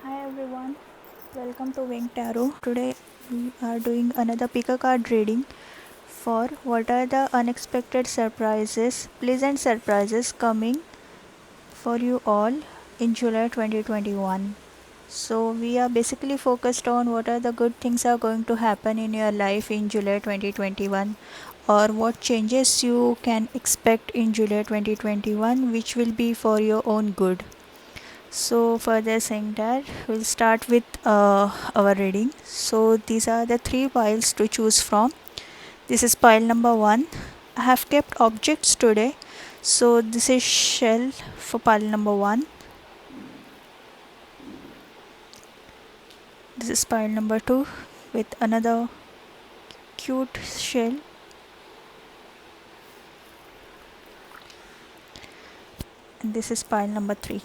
Hi everyone, welcome to Wing Tarot. Today we are doing another pick a card reading for what are the unexpected surprises, pleasant surprises coming for you all in July 2021. So we are basically focused on what are the good things are going to happen in your life in July 2021 or what changes you can expect in July 2021 which will be for your own good. So further saying that we'll start with our reading. So these are the three piles to choose from. This is pile number 1. I have kept objects today. So this is shell for pile number 1. This is pile number 2 with another cute shell. And this is pile number 3.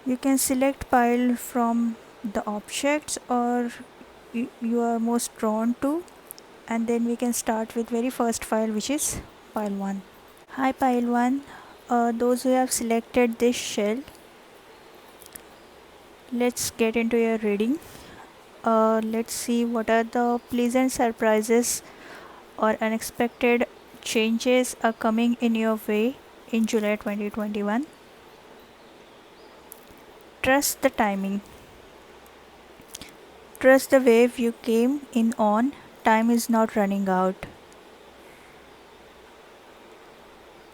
You can select pile from the objects or you are most drawn to, and then we can start with very first pile, which is pile 1. Hi pile 1, those who have selected this shell, let's get into your reading. Let's see what are the pleasant surprises or unexpected changes are coming in your way in July 2021. Trust the timing. Trust the wave you came in on. Time is not running out.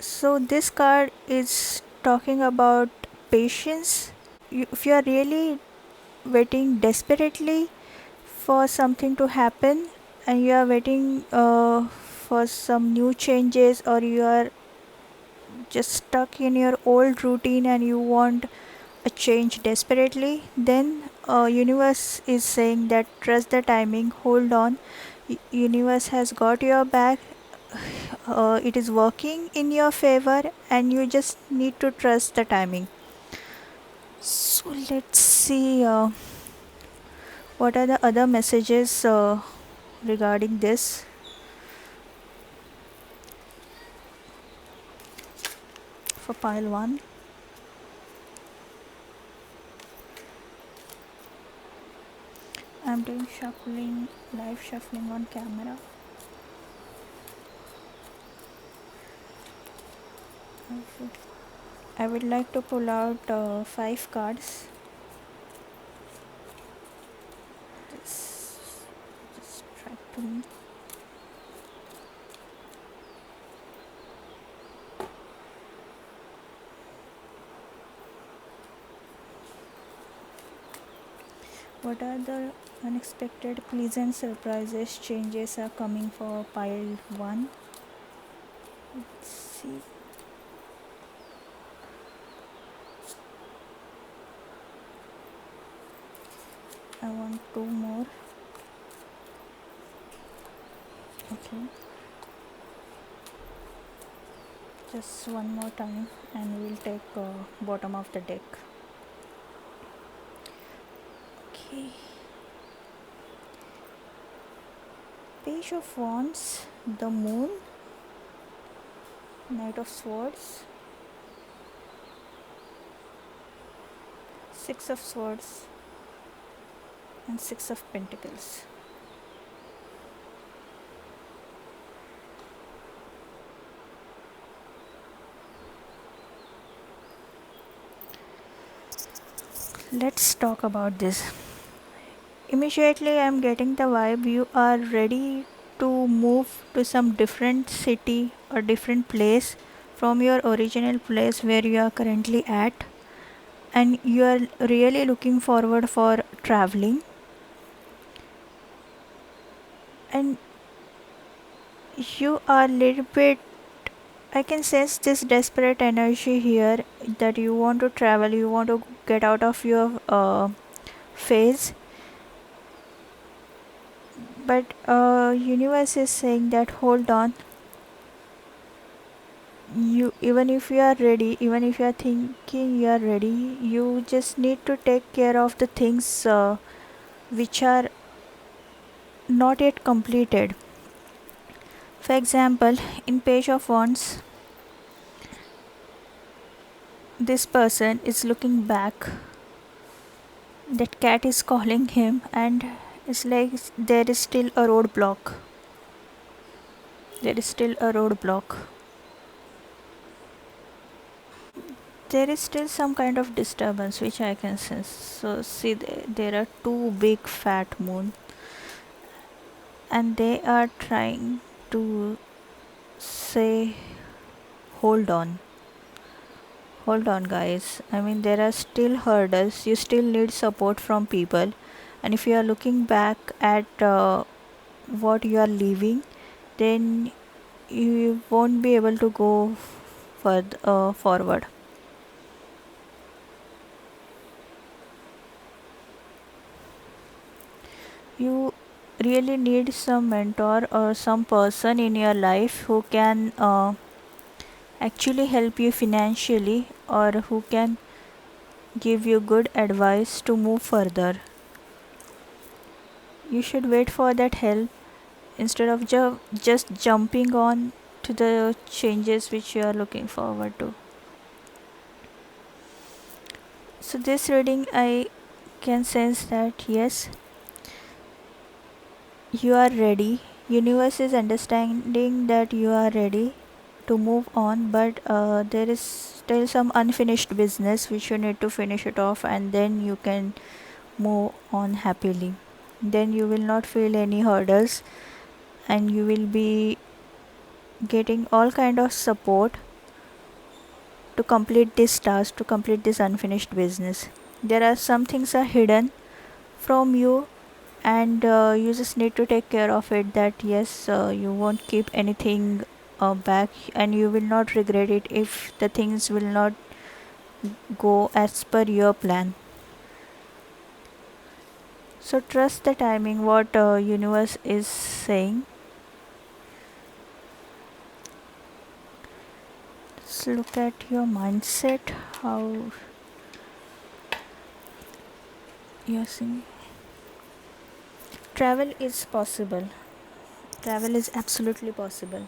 So this card is talking about patience. If you are really waiting desperately for something to happen and you are waiting for some new changes, or you are just stuck in your old routine and you want a change desperately, then universe is saying that trust the timing, hold on. Universe has got your back. It is working in your favor and you just need to trust the timing. So let's see what are the other messages regarding this. For pile 1, I'm doing shuffling, live shuffling on camera. I would like to pull out 5 cards. Just try to me. What are the unexpected, pleasant surprises, changes are coming for pile 1? Let's see. I want 2 more. Okay. Just one more time and we'll take bottom of the deck. Okay. Page of Wands, the Moon, Knight of Swords, 6 of Swords, and 6 of Pentacles. Let's talk about this. Immediately I am getting the vibe you are ready to move to some different city or different place from your original place where you are currently at, and you are really looking forward for traveling, and you are a little bit, I can sense this desperate energy here that you want to travel, you want to get out of your phase. But universe is saying that hold on, you, even if you are ready, even if you are thinking you are ready, you just need to take care of the things which are not yet completed. For example, in Page of Wands, this person is looking back. That cat is calling him, and it's like there is still a roadblock. There is still a roadblock. There is still some kind of disturbance which I can sense. So, see, there are two big fat moon, and they are trying to say, hold on. Hold on, guys. I mean, there are still hurdles. You still need support from people. And if you are looking back at what you are leaving, then you won't be able to go forward. You really need some mentor or some person in your life who can actually help you financially, or who can give you good advice to move further. You should wait for that help instead of just jumping on to the changes which you are looking forward to. So, this reading, I can sense that yes, you are ready. Universe is understanding that you are ready to move on, but there is still some unfinished business which you need to finish it off, and then you can move on happily. Then you will not feel any hurdles, and you will be getting all kind of support to complete this task, to complete this unfinished business. There are some things are hidden from you, and you just need to take care of it, that yes, you won't keep anything back, and you will not regret it if the things will not go as per your plan. So trust the timing, what universe is saying. Let's look at your mindset, how you're seeing. Travel is possible. Travel is absolutely possible.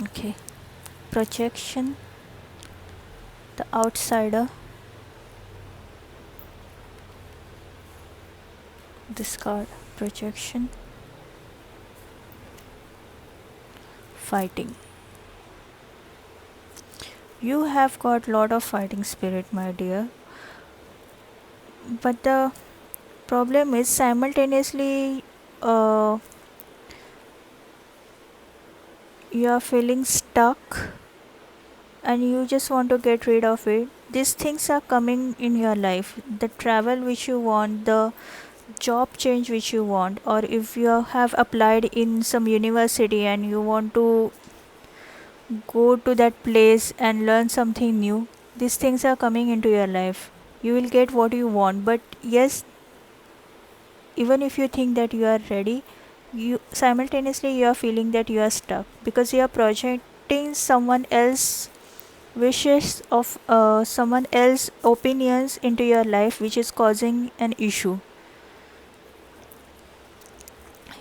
Okay. Projection, the outsider, this card, projection, fighting. You have got lot of fighting spirit, my dear, but the problem is simultaneously uh, you are feeling stuck, and you just want to get rid of it. These things are coming in your life, the travel which you want, the job change which you want, or if you have applied in some university and you want to go to that place and learn something new, these things are coming into your life. You will get what you want, but yes, even if you think that you are ready, you simultaneously you are feeling that you are stuck, because you are projecting someone else wishes of someone else opinions into your life, which is causing an issue.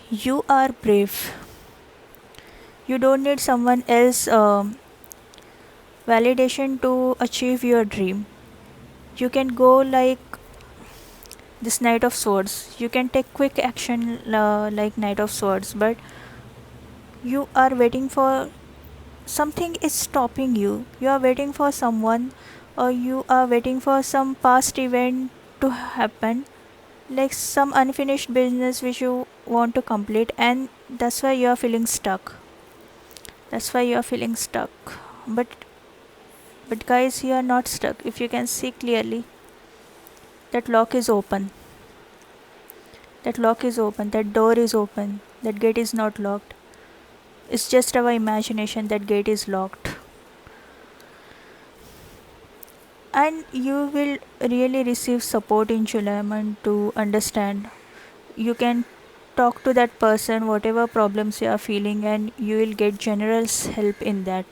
You are brave. You don't need someone else validation to achieve your dream. You can go like this Knight of Swords. You can take quick action like Knight of Swords, but you are waiting for something is stopping you. You are waiting for someone, or you are waiting for some past event to happen, like some unfinished business which you want to complete, and that's why you are feeling stuck. That's why you are feeling stuck. But But guys, you are not stuck. If you can see clearly, that lock is open. That lock is open. That door is open. That gate is not locked. It's just our imagination that gate is locked. And you will really receive support in July month to understand. You can talk to that person whatever problems you are feeling, and you will get generous help in that.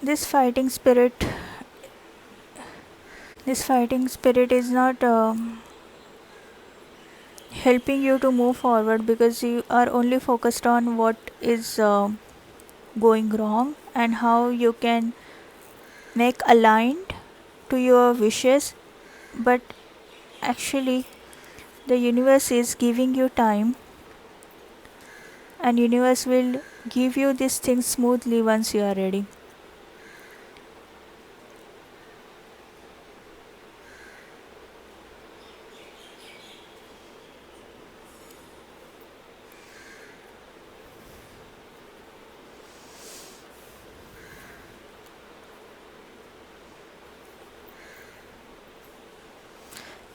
This fighting spirit, is not helping you to move forward, because you are only focused on what is going wrong and how you can make aligned to your wishes. But actually, the universe is giving you time, and universe will give you these things smoothly once you are ready.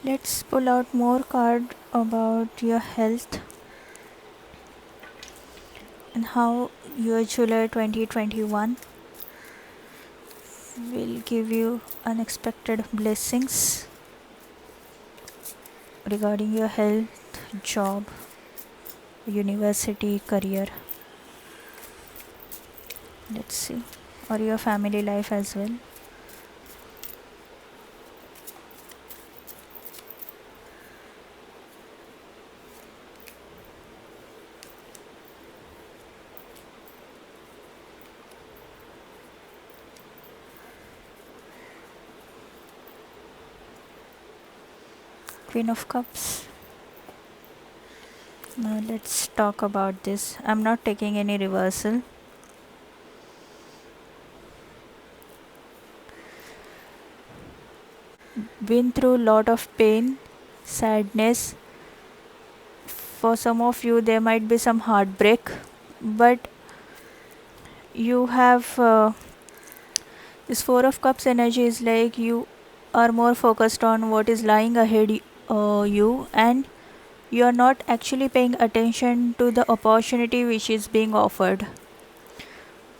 Let's pull out more card about your health and how your July 2021 will give you unexpected blessings regarding your health, job, university, career. Let's see. Or your family life as well. Queen of Cups. Now let's talk about this. I'm not taking any reversal. Been through a lot of pain, sadness. For some of you, there might be some heartbreak, but you have this Four of Cups energy is like you are more focused on what is lying ahead you, and you are not actually paying attention to the opportunity which is being offered.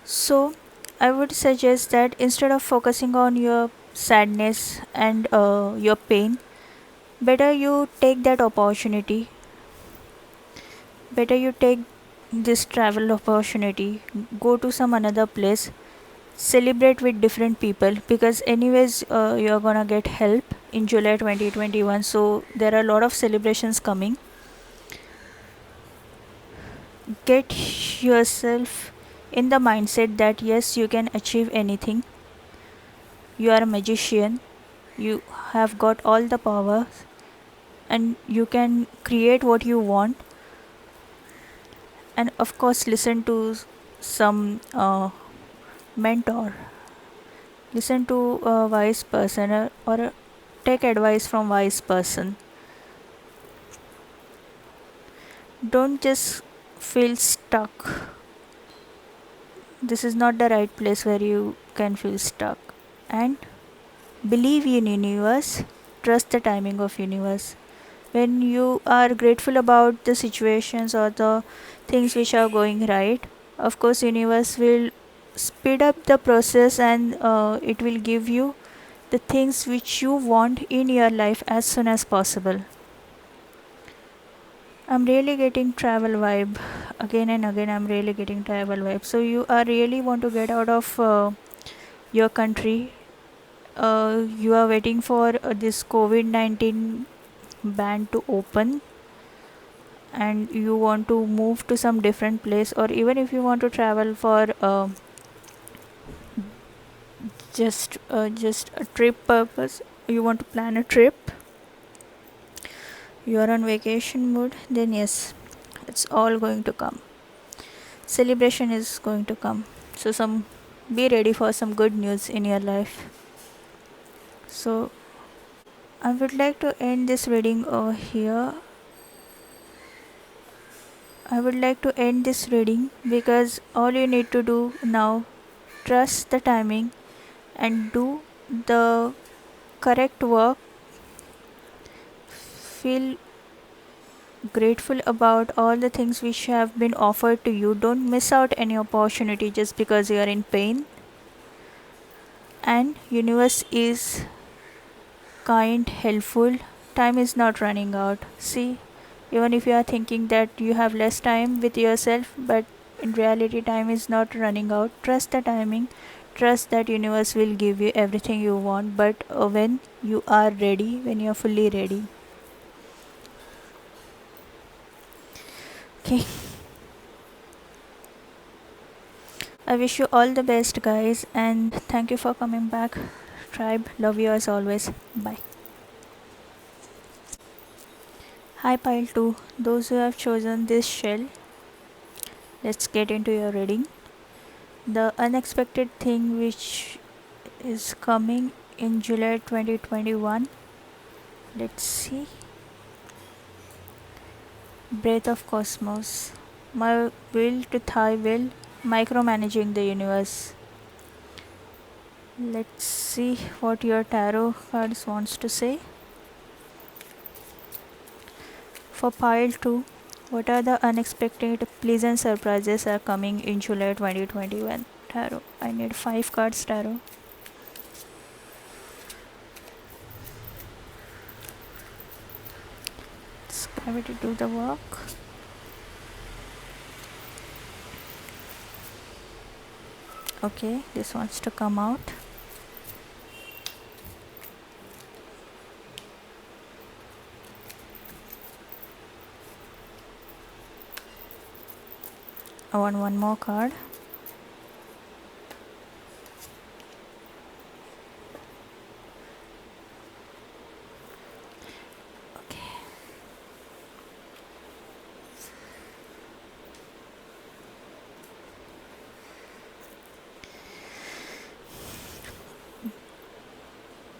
So I would suggest that instead of focusing on your sadness and your pain, better you take that opportunity. Better you take this travel opportunity, go to some another place, celebrate with different people, because anyways you're gonna get help in July 2021, so there are a lot of celebrations coming. Get yourself in the mindset that yes, you can achieve anything. You are a magician, you have got all the power, and you can create what you want. And of course, listen to some mentor, listen to a wise person, or take advice from wise person. Don't just feel stuck. This is not the right place where you can feel stuck. And believe in universe, trust the timing of universe. When you are grateful about the situations or the things which are going right, of course universe will speed up the process, and it will give you the things which you want in your life as soon as possible. I'm really getting travel vibe again and again. I'm really getting travel vibe. So you are really want to get out of your country. You are waiting for this COVID-19 ban to open, and you want to move to some different place, or even if you want to travel for just a trip purpose, you want to plan a trip, you are on vacation mood, then yes, it's all going to come. Celebration is going to come. So be ready for some good news in your life. So I would like to end this reading over here. I would like to end this reading because all you need to do now, trust the timing and do the correct work. Feel grateful about all the things which have been offered to you. Don't miss out any opportunity just because you are in pain. And universe is kind, helpful. Time is not running out. See, even if you are thinking that you have less time with yourself, but in reality time is not running out. Trust the timing. Trust that universe will give you everything you want, but when you are ready, when you are fully ready. Okay. I wish you all the best, guys, and thank you for coming back. Tribe, love you as always. Bye. Hi, Pile 2. Those who have chosen this shell, let's get into your reading. The unexpected thing which is coming in July 2021. Let's see. Breath of Cosmos. My will to thy will, micromanaging the universe. Let's see what your tarot cards wants to say. For pile 2, what are the unexpected pleasant surprises are coming in July 2021? Tarot. I need 5 cards, tarot. Let's gravity do the work. Okay, this wants to come out. I want one more card. Okay.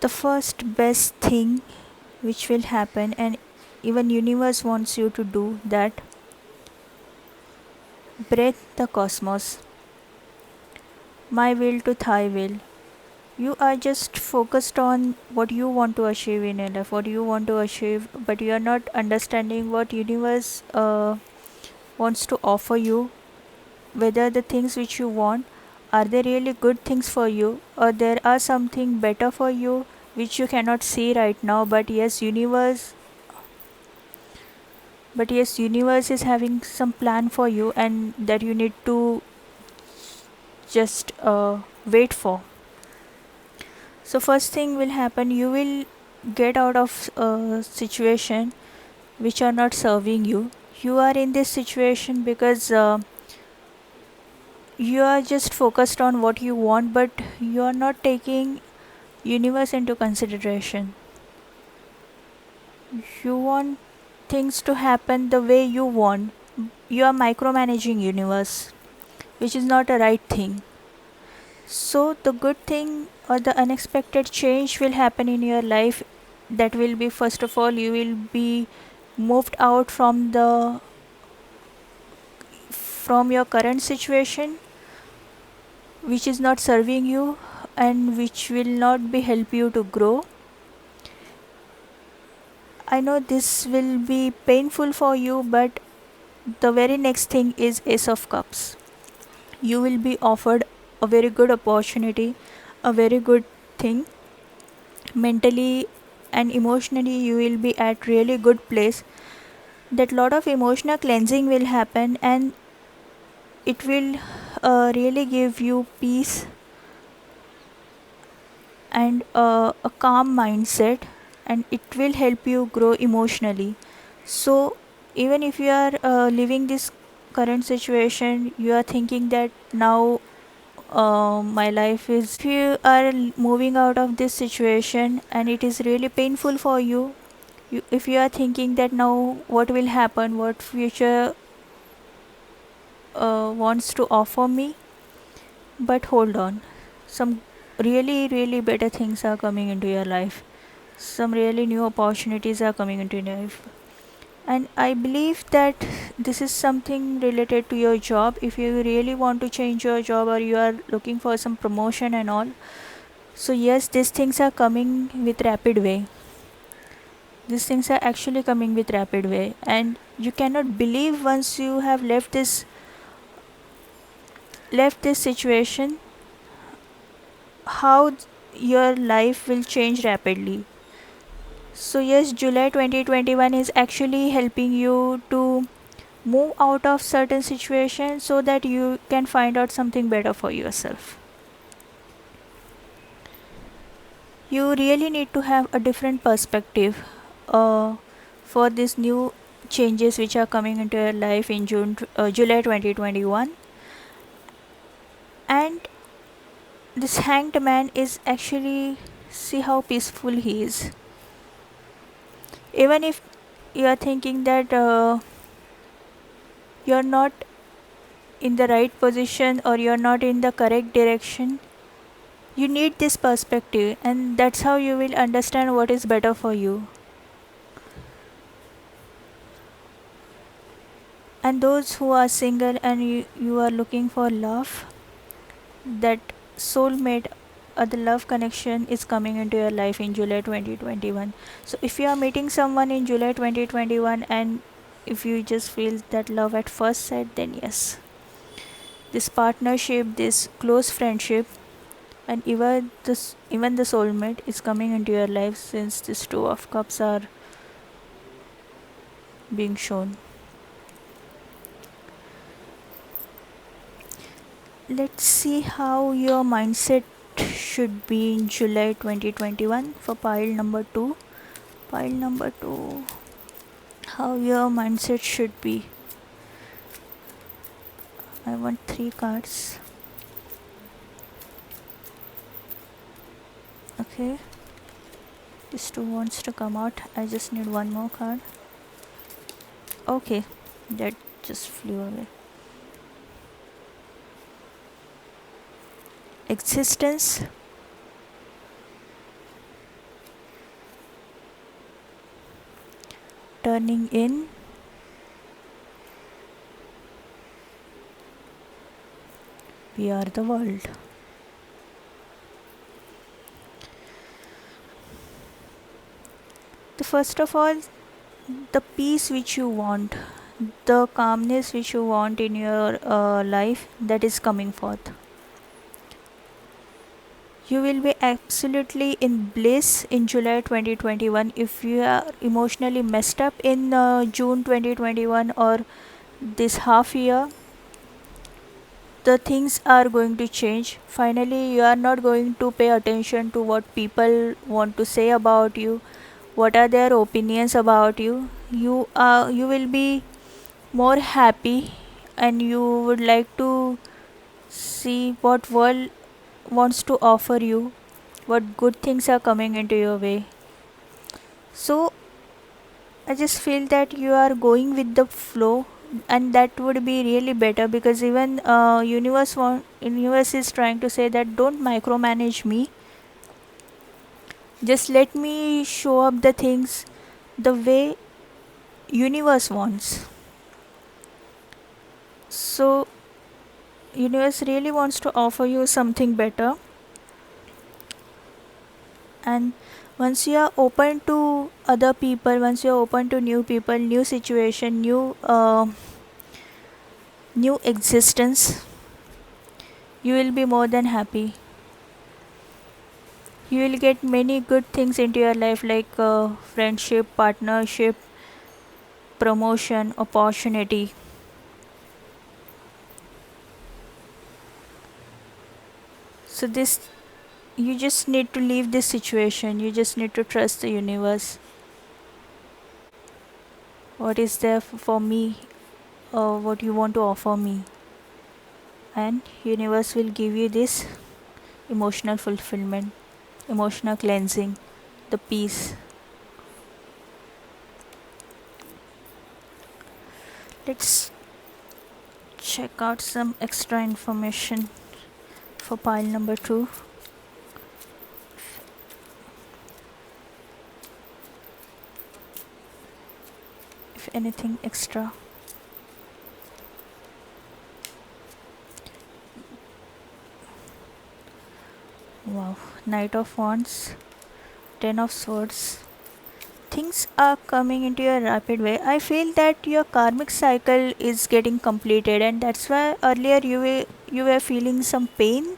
The first best thing which will happen, and even universe wants you to do that, breathe the cosmos. My will to thy will. You are just focused on what you want to achieve in your life, what you want to achieve, but you are not understanding what universe wants to offer you, whether the things which you want are they really good things for you, or there are something better for you which you cannot see right now, but universe is having some plan for you, and that you need to just wait for. So first thing will happen, you will get out of a situation which are not serving you. You are in this situation because you are just focused on what you want, but you are not taking universe into consideration. You want things to happen the way you want. You are micromanaging universe, which is not a right thing. So the good thing or the unexpected change will happen in your life. That will be, first of all, you will be moved out from your current situation which is not serving you and which will not be help you to grow. I know this will be painful for you, but the very next thing is Ace of Cups. You will be offered a very good opportunity, a very good thing. Mentally and emotionally you will be at really good place. That lot of emotional cleansing will happen, and it will really give you peace and a calm mindset, and it will help you grow emotionally. So even if you are living this current situation, you are thinking that now my life is, if you are moving out of this situation and it is really painful for you, if you are thinking that now what will happen, what future wants to offer me, but hold on, some really better things are coming into your life. Some really new opportunities are coming into your life, and I believe that this is something related to your job. If you really want to change your job or you are looking for some promotion and all, so yes, these things are coming with rapid way. These things are actually coming with rapid way, and you cannot believe once you have left this situation how your life will change rapidly. So yes, July 2021 is actually helping you to move out of certain situations so that you can find out something better for yourself. You really need to have a different perspective uh, for these new changes which are coming into your life in July 2021. And this hanged man is actually, see how peaceful he is. Even if you are thinking that you're not in the right position or you're not in the correct direction, you need this perspective, and that's how you will understand what is better for you. And those who are single and you are looking for love, that soulmate or the love connection is coming into your life in July 2021. So if you are meeting someone in July 2021 and if you just feel that love at first sight, then yes, this partnership, this close friendship, and even the soulmate is coming into your life, since this two of cups are being shown. Let's see how your mindset should be in July 2021 for pile number 2. Pile number 2, how your mindset should be. I want 3 cards. Okay, this 2 wants to come out. I just need one more card. Okay, that just flew away. Existence, turning in, we are the world. First of all, the peace which you want, the calmness which you want in your life, that is coming forth. You will be absolutely in bliss in July 2021. If you are emotionally messed up in June 2021 or this half year, the things are going to change. Finally, you are not going to pay attention to what people want to say about you, what are their opinions about you. You will be more happy, and you would like to see what world wants to offer you, what good things are coming into your way. So I just feel that you are going with the flow, and that would be really better, because even universe is trying to say that don't micromanage me, just let me show up the things the way universe wants. So universe really wants to offer you something better, and once you are open to other people, once you are open to new people, new situation, new existence, you will be more than happy. You will get many good things into your life, like friendship, partnership, promotion, opportunity. So this, you just need to leave this situation, you just need to trust the universe. What is there for me, or what you want to offer me, and universe will give you this emotional fulfillment, emotional cleansing, the peace. Let's check out some extra information for pile number 2. If anything extra. Wow. Knight of Wands, Ten of Swords. Things are coming into a rapid way. I feel that your karmic cycle is getting completed, and that's why earlier you were feeling some pain.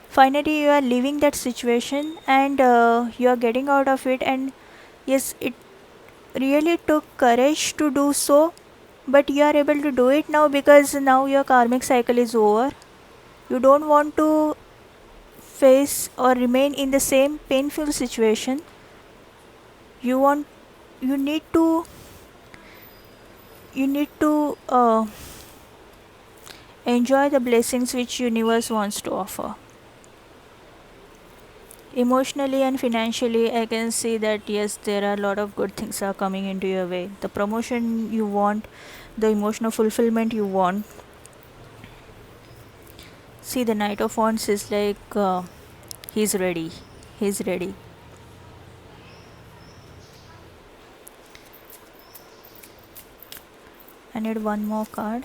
Finally, you are leaving that situation, and you are getting out of it. And yes, it really took courage to do so, but you are able to do it now because now your karmic cycle is over. You don't want to face or remain in the same painful situation. You want, you need to, you need to enjoy the blessings which universe wants to offer. Emotionally and financially, I can see that yes, there are a lot of good things are coming into your way. The promotion you want, the emotional fulfillment you want. See, the Knight of Wands is like he's ready. He's ready. I need one more card.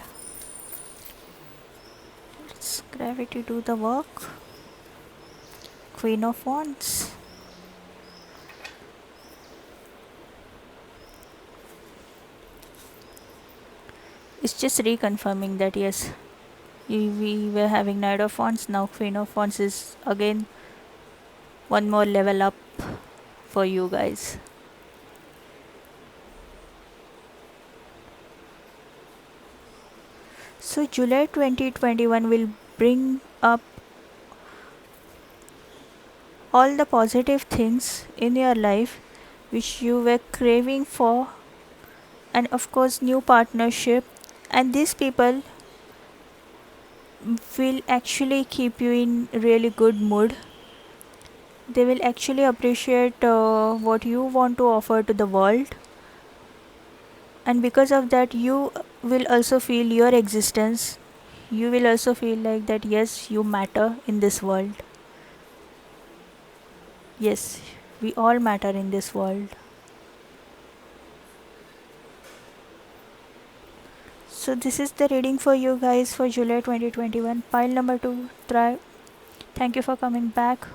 Let's gravity do the work. Queen of Wands. It's just reconfirming that yes, we were having Knight of Wands, now Queen of Wands is again one more level up for you guys. So July 2021 will bring up all the positive things in your life which you were craving for, and of course new partnership, and these people will actually keep you in really good mood. They will actually appreciate what you want to offer to the world, and because of that you will also feel your existence. You will also feel like that yes, you matter in this world. Yes, we all matter in this world. So this is the reading for you guys for July 2021. Pile number 2. Thank you for coming back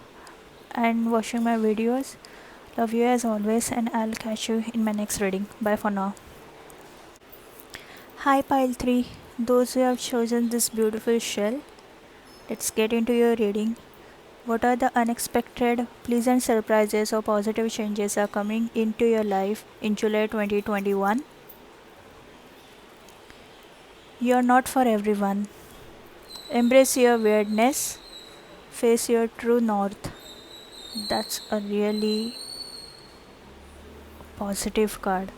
and watching my videos. Love you as always, and I'll catch you in my next reading. Bye for now. Hi pile 3. Those who have chosen this beautiful shell, let's get into your reading. What are the unexpected, pleasant surprises or positive changes are coming into your life in July 2021? You're not for everyone. Embrace your weirdness. Face your true north. That's a really positive card.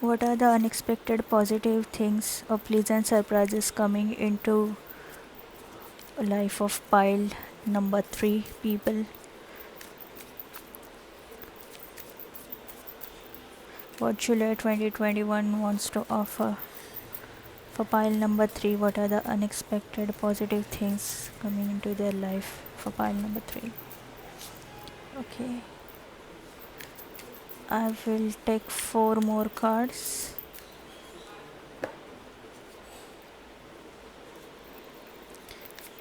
What are the unexpected positive things or pleasant surprises coming into life of pile number 3 people? What July 2021 wants to offer for pile number 3? What are the unexpected positive things coming into their life for pile number 3? Okay, I will take 4 more cards.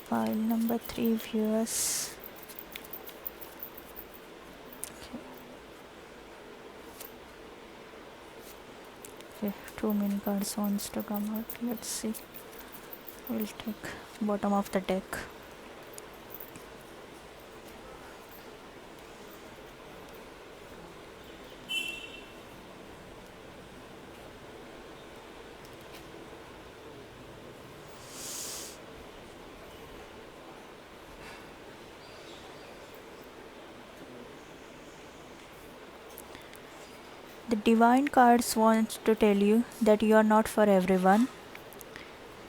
Pile number 3 viewers. Okay, too many cards wants to come out. Let's see. We'll take bottom of the deck. The divine cards wants to tell you that you are not for everyone.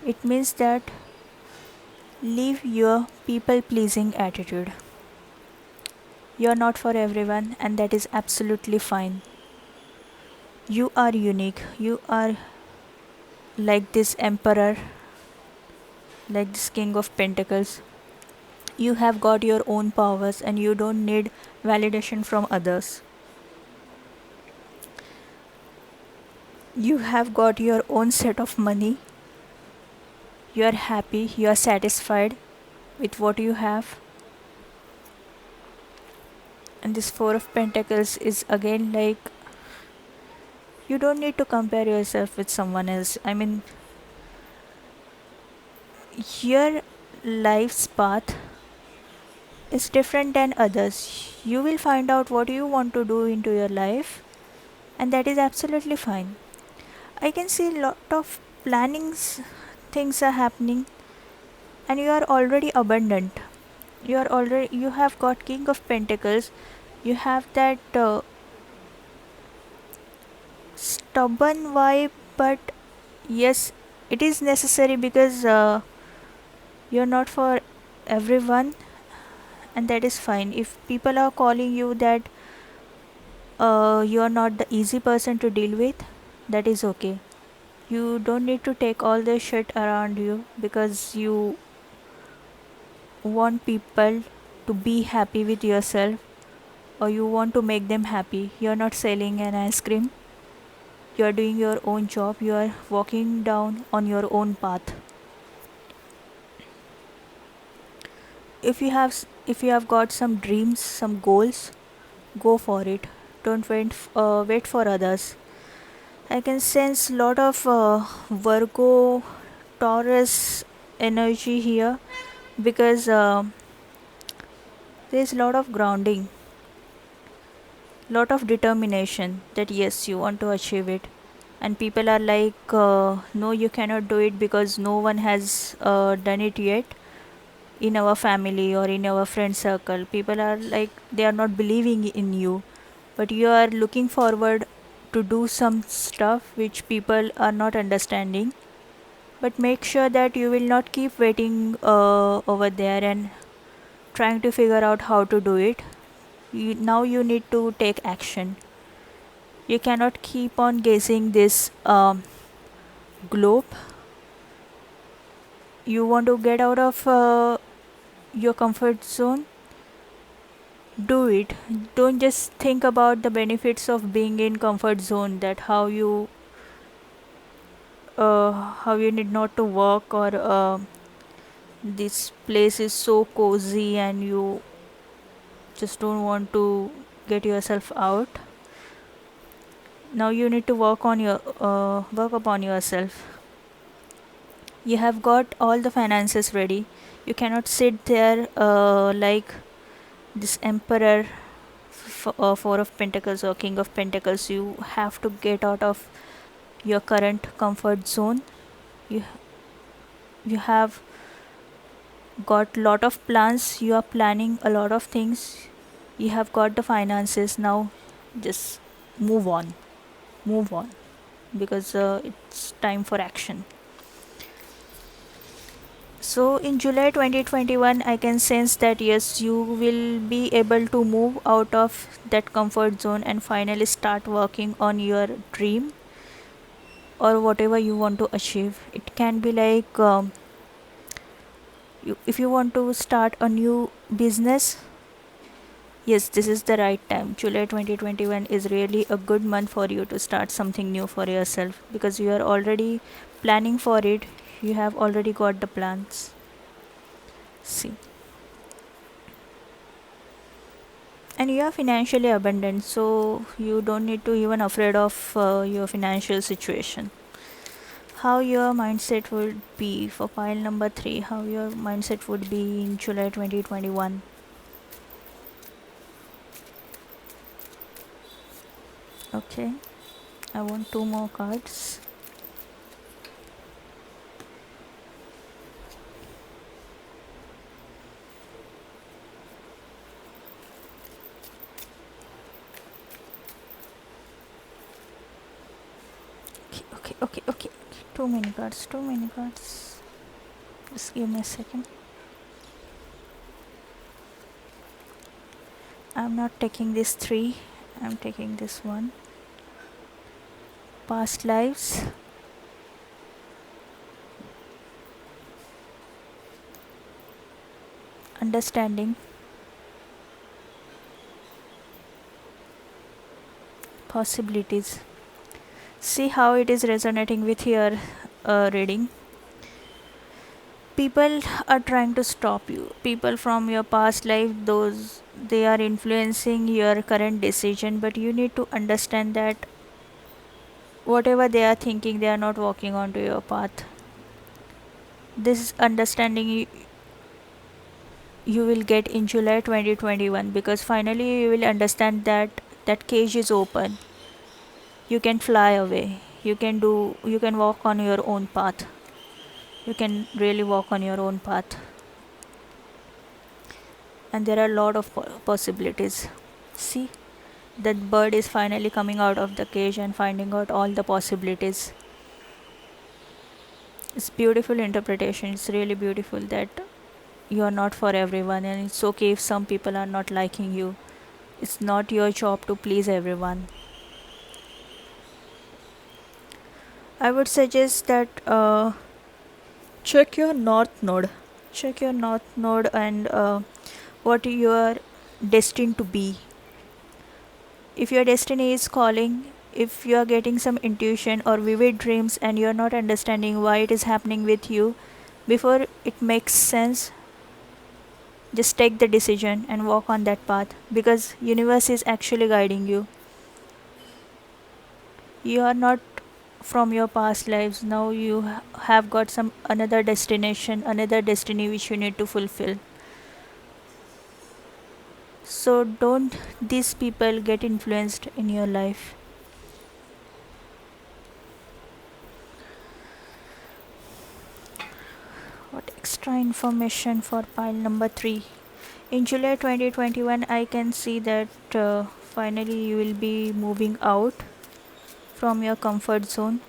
It means that leave your people pleasing attitude. You are not for everyone, and that is absolutely fine. You are unique. You are like this emperor, like this king of pentacles. You have got your own powers and you don't need validation from others. You have got your own set of money. You are happy, you are satisfied with what you have. And this Four of Pentacles is again like you don't need to compare yourself with someone else. I mean, your life's path is different than others. You will find out what you want to do into your life, and that is absolutely fine. I can see a lot of plannings, things are happening, and you are already abundant. You have got King of Pentacles. You have that stubborn vibe, but yes, it is necessary because you're not for everyone, and that is fine. If people are calling you that you are not the easy person to deal with, that is okay. You don't need to take all the shit around you because you want people to be happy with yourself or you want to make them happy. You're not selling an ice cream. You're doing your own job. You are walking down on your own path. If you have got some dreams, some goals, go for it. Don't wait for others. I can sense lot of Virgo, Taurus energy here because there's a lot of grounding, lot of determination that yes, you want to achieve it. And people are like, no, you cannot do it because no one has done it yet in our family or in our friend circle. People are like, they are not believing in you, but you are looking forward to do some stuff which people are not understanding. But make sure that you will not keep waiting over there and trying to figure out how to do it. Now you need to take action. You cannot keep on gazing this globe. You want to get out of your comfort zone, do it. Don't just think about the benefits of being in comfort zone, that how you need not to work, or this place is so cozy and you just don't want to get yourself out. Now you need to work upon yourself. You have got all the finances ready. You cannot sit there like this emperor, Four of Pentacles or King of Pentacles. You have to get out of your current comfort zone. You you have got lot of plans. You are planning a lot of things. You have got the finances. Now just move on, move on, because it's time for action. So in July 2021, I can sense that yes, you will be able to move out of that comfort zone and finally start working on your dream or whatever you want to achieve. It can be like if you want to start a new business, yes, this is the right time. July 2021 is really a good month for you to start something new for yourself because you are already planning for it. You have already got the plans. See. And you are financially abundant, so you don't need to even afraid of your financial situation. How your mindset would be for pile number 3, how your mindset would be in July 2021. Okay, I want 2 more cards. Okay. Too many cards. Just give me a second. I'm not taking this 3, I'm taking this one. Past lives. Understanding. Possibilities. See how it is resonating with your reading. People are trying to stop you. People from your past life, those they are influencing your current decision, but you need to understand that whatever they are thinking, they are not walking onto your path. This understanding you will get in July 2021, because finally you will understand that that cage is open. You can fly away. You can walk on your own path. You can really walk on your own path. And there are a lot of possibilities. See, that bird is finally coming out of the cage and finding out all the possibilities. It's beautiful interpretation. It's really beautiful that you are not for everyone, and it's okay if some people are not liking you. It's not your job to please everyone. I would suggest that check your north node. Check your north node and what you are destined to be. If your destiny is calling, if you are getting some intuition or vivid dreams and you are not understanding why it is happening with you, before it makes sense, just take the decision and walk on that path, because universe is actually guiding you. You are not from your past lives. Now you have got some another destination, another destiny which you need to fulfill. So don't these people get influenced in your life. What extra information for pile number 3? In July 2021, I can see that finally you will be moving out from your comfort zone,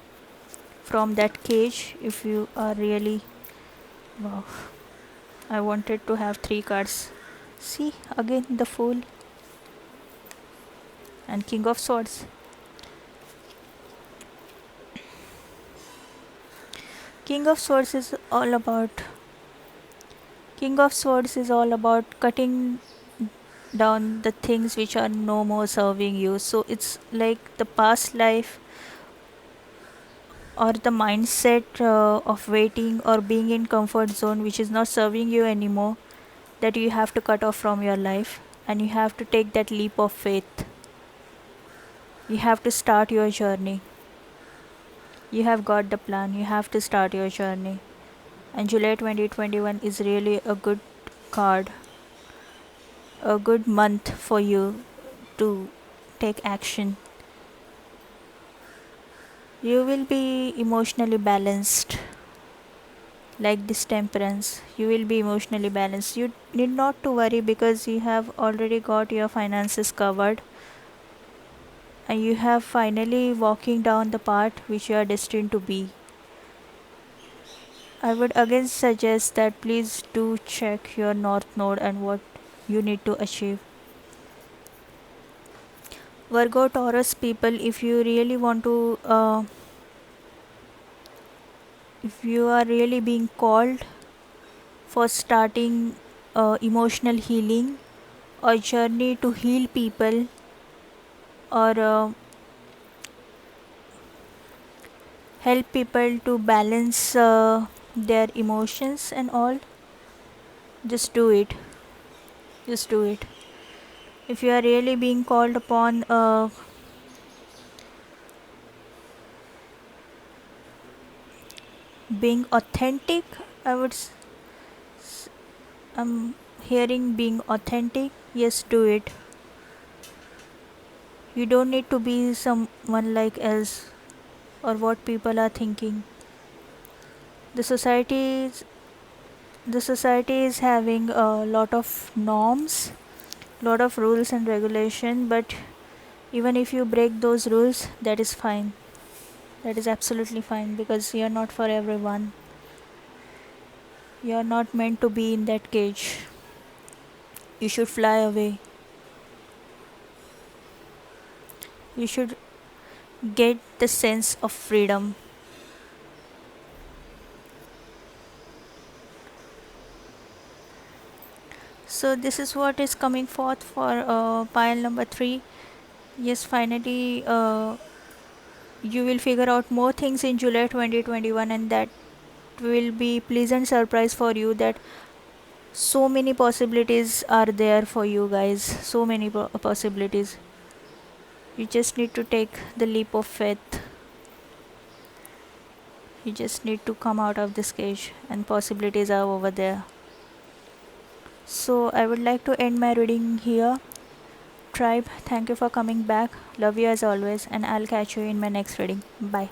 from that cage. If you are really, wow, I wanted to have 3 cards. See, again the Fool and King of Swords. King of Swords is all about King of Swords is all about cutting down the things which are no more serving you. So it's like the past life or the mindset of waiting or being in comfort zone which is not serving you anymore, that you have to cut off from your life, and you have to take that leap of faith. You have to start your journey. You have got the plan. You have to start your journey. And July 2021 is really a good card, a good month for you to take action. You will be emotionally balanced, like this Temperance. You will be emotionally balanced. You need not to worry, because you have already got your finances covered, and you have finally walking down the path which you are destined to be. I would again suggest that please do check your north node and what you need to achieve. Virgo Taurus people, if you really want to if you are really being called for starting emotional healing or journey to heal people, or help people to balance their emotions and all, just do it. Just do it. If you are really being called upon being authentic, I would I'm hearing being authentic. Yes, do it. You don't need to be someone like else or what people are thinking. The society is the society is having a lot of norms, lot of rules and regulation, but even if you break those rules, that is fine. That is absolutely fine, because you are not for everyone. You are not meant to be in that cage. You should fly away. You should get the sense of freedom. So this is what is coming forth for pile number 3. Yes, finally you will figure out more things in July 2021, and that will be pleasant surprise for you, that so many possibilities are there for you guys, so many possibilities. You just need to take the leap of faith. You just need to come out of this cage, and possibilities are over there. So I would like to end my reading here. Tribe, thank you for coming back. Love you as always, and I'll catch you in my next reading. Bye.